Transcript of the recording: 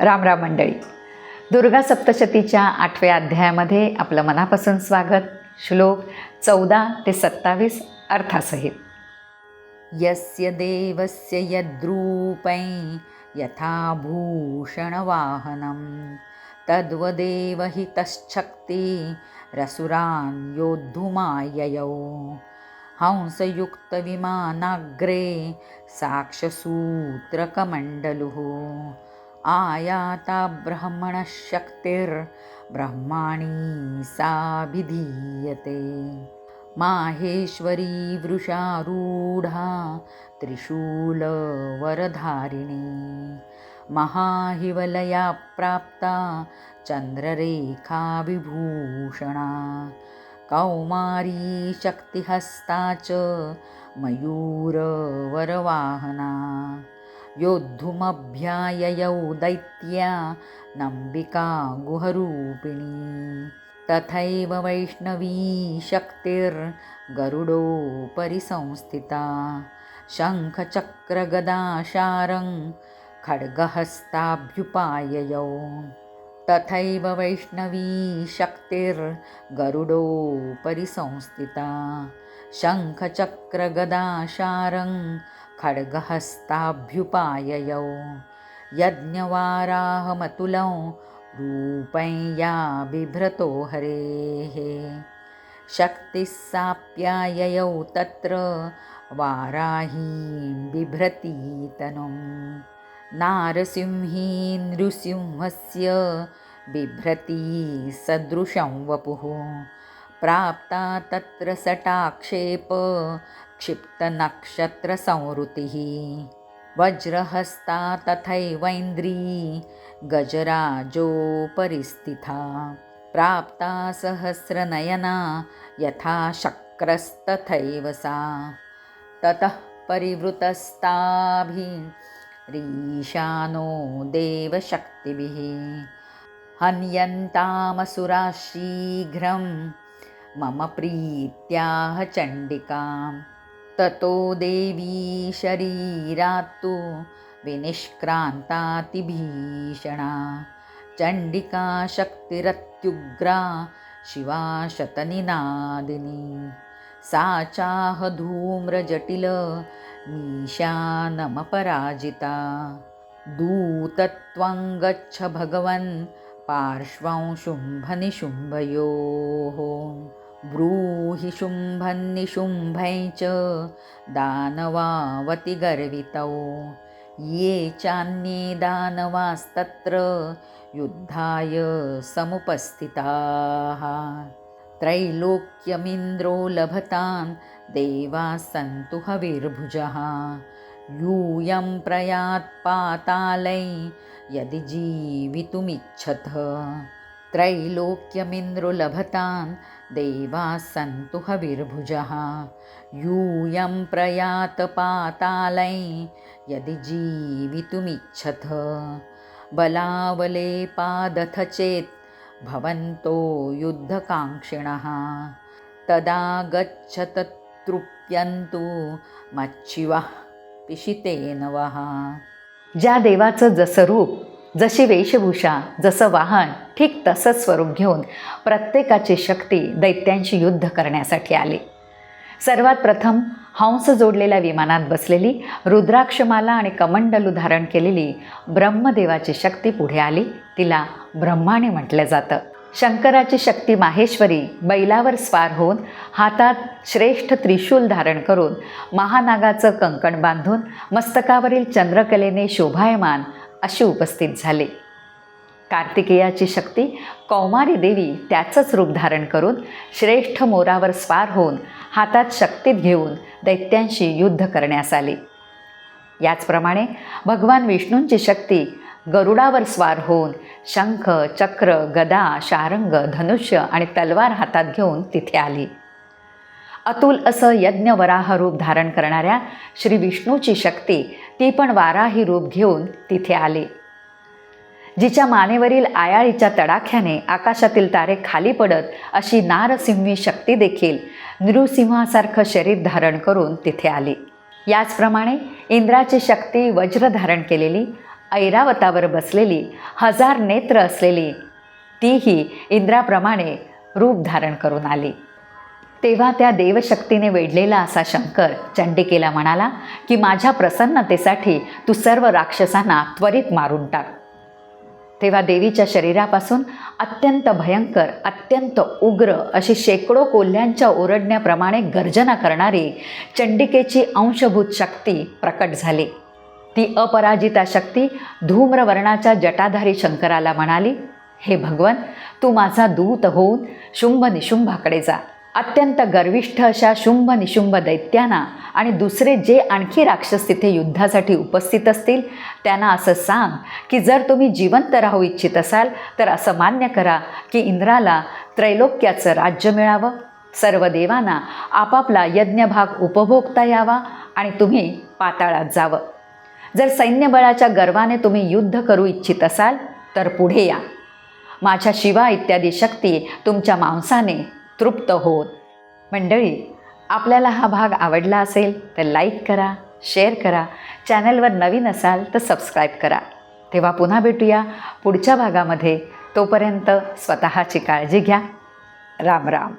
राम राम मंडळी. दुर्गा सप्तशतीच्या 8व्या अध्यायामध्ये आपलं मनापासून स्वागत. श्लोक 14 ते 27 अर्थासहित. यस्य देवस्य यद्रूपै यथा भूषणवाहनं तद्वदेव हि तच्छक्ति रसुरान् योद्धुमाययौ हंसयुक्तविमानाग्रे साक्षसूत्रकमण्डलुः आयाता ब्रह्मणशक्तिर्ब्रह्माणी साभिधीयते माहेश्वरी वृषारूढा त्रिशूलवरधारिणी महाहिवलया प्राप्ता चन्द्ररेखा विभूषणा कौमारी शक्तिहस्ता च मयूरवरवाहना योद्धुमभ्याययौ दैत्या नम्बिका गुहरूपिणी तथैव वैष्णवी शक्तिर्गरुडोपरि संस्थिता शङ्खचक्रगदाशारं खड्गहस्ताभ्युपाययौ तथैव वैष्णवी शक्तिर्गरुडोपरि संस्थिता शङ्खचक्रगदाशारं खड्गहस्ताभ्युपाययौ यज्ञवाराहमतुलं रूपं या बिभ्रतो हरेः शक्तिस्साप्याययौ तत्र वाराहीं बिभ्रती तनुं नारसिंही नृसिंहस्य बिभ्रती सदृशं वपुः प्राप्ता तत्र सटाक्षेप क्षिप्तनक्षत्रसंवृतिः वज्रहस्ता तथैवैन्द्री गजराजोपरि स्थिता प्राप्ता सहस्रनयना यथा शक्रस्तथैव सा ततः परिवृतस्ताभिरीशानो देवशक्तिभिः हन्यन्तामसुराः शीघ्रं मम प्रीत्याह चण्डिकां ततो देवी शरीरात्तु विनिष्क्रान्तातिभीषणा चण्डिका शक्तिरत्युग्रा शिवा शतनिनादिनी सा चाह धूम्रजटिलमीशानमपराजिता दूतत्वं गच्छ भगवन् पार्श्वं शुम्भनिशुम्भयोः ब्रूहि शुम्भन्निशुम्भै च दानवावतिगर्वितौ ये चान्ये दानवास्तत्र युद्धाय समुपस्थिताः त्रैलोक्यमिन्द्रो लभतां देवाः सन्तु हविर्भुजः यूयं प्रयात् पातालै यदि जीवितुमिच्छथ त्रैलोक्यमिन्द्रो लभतां देवाः सन्तु हविर्भुजः यूयं प्रयात पातालै यदि जीवितुमिच्छथ बलावलेपादथ चेत् भवन्तो युद्धकाङ्क्षिणः तदा गच्छत तृप्यन्तु मच्छिवः पिशितेन वः. ज्या देवाचं जसं रूप, जशी वेशभूषा, जसं वाहन, ठीक तसंच स्वरूप घेऊन प्रत्येकाची शक्ती दैत्यांशी युद्ध करण्यासाठी आली. सर्वात प्रथम हंस जोडलेल्या विमानात बसलेली रुद्राक्षमाला आणि कमंडलू धारण केलेली ब्रह्मदेवाची शक्ती पुढे आली. तिला ब्रह्माणी म्हटलं जातं. शंकराची शक्ती माहेश्वरी बैलावर स्वार होऊन हातात श्रेष्ठ त्रिशूल धारण करून महानागाचं कंकण बांधून मस्तकावरील चंद्रकलेने शोभायमान अशी उपस्थित झाले. कार्तिकेयाची शक्ती कौमारी देवी त्याचंच रूप धारण करून श्रेष्ठ मोरावर स्वार होऊन हातात शक्तीत घेऊन दैत्यांशी युद्ध करण्यास आली. याचप्रमाणे भगवान विष्णूंची शक्ती गरुडावर स्वार होऊन शंख, चक्र, गदा, शारंग, धनुष्य आणि तलवार हातात घेऊन तिथे आली. अतुल असं यज्ञवराह रूप धारण करणाऱ्या श्री विष्णूची शक्ती ती पण वाराही रूप घेऊन तिथे आली. जिच्या मानेवरील आयाळीच्या तडाख्याने आकाशातील तारे खाली पडत अशी नारसिंही शक्ती देखील नृसिंहासारखं शरीर धारण करून तिथे आली. याचप्रमाणे इंद्राची शक्ती वज्र धारण केलेली ऐरावतावर बसलेली 1000 नेत्र असलेली तीही इंद्राप्रमाणे रूप धारण करून आली. तेव्हा त्या देवशक्तीने वेढलेला असा शंकर चंडिकेला म्हणाला की माझ्या प्रसन्नतेसाठी तू सर्व राक्षसांना त्वरित मारून टाक. तेव्हा देवीच्या शरीरापासून अत्यंत भयंकर, अत्यंत उग्र अशी शेकडो कोल्ह्यांच्या ओरडण्याप्रमाणे गर्जना करणारी चंडिकेची अंशभूत शक्ती प्रकट झाली. ती अपराजिता शक्ती धूम्रवर्णाच्या जटाधारी शंकराला म्हणाली, हे भगवन, तू माझा दूत होऊन शुंभ निशुंभाकडे जा. अत्यंत गर्विष्ठ अशा शुंभ निशुंभ दैत्यांना आणि दुसरे जे आणखी राक्षस तिथे युद्धासाठी उपस्थित असतील त्यांना असं सांग की जर तुम्ही जिवंत राहू इच्छित असाल तर असं मान्य करा की इंद्राला त्रैलोक्याचं राज्य मिळावं, सर्व देवांना आपापला यज्ञभाग उपभोगता यावा आणि तुम्ही पाताळात जावं. जर सैन्यबळाच्या गर्वाने तुम्ही युद्ध करू इच्छित असाल तर पुढे या. माझ्या शिवा इत्यादी शक्ती तुमच्या मांसाने तृप्त होत. मंडळी, आपल्याला हा भाग आवडला असेल तर लाईक करा, शेअर करा. चॅनलवर नवीन असाल तर सबस्क्राईब करा. तेव्हा पुन्हा भेटूया पुढच्या भागामध्ये. तोपर्यंत स्वतःची काळजी घ्या. राम राम.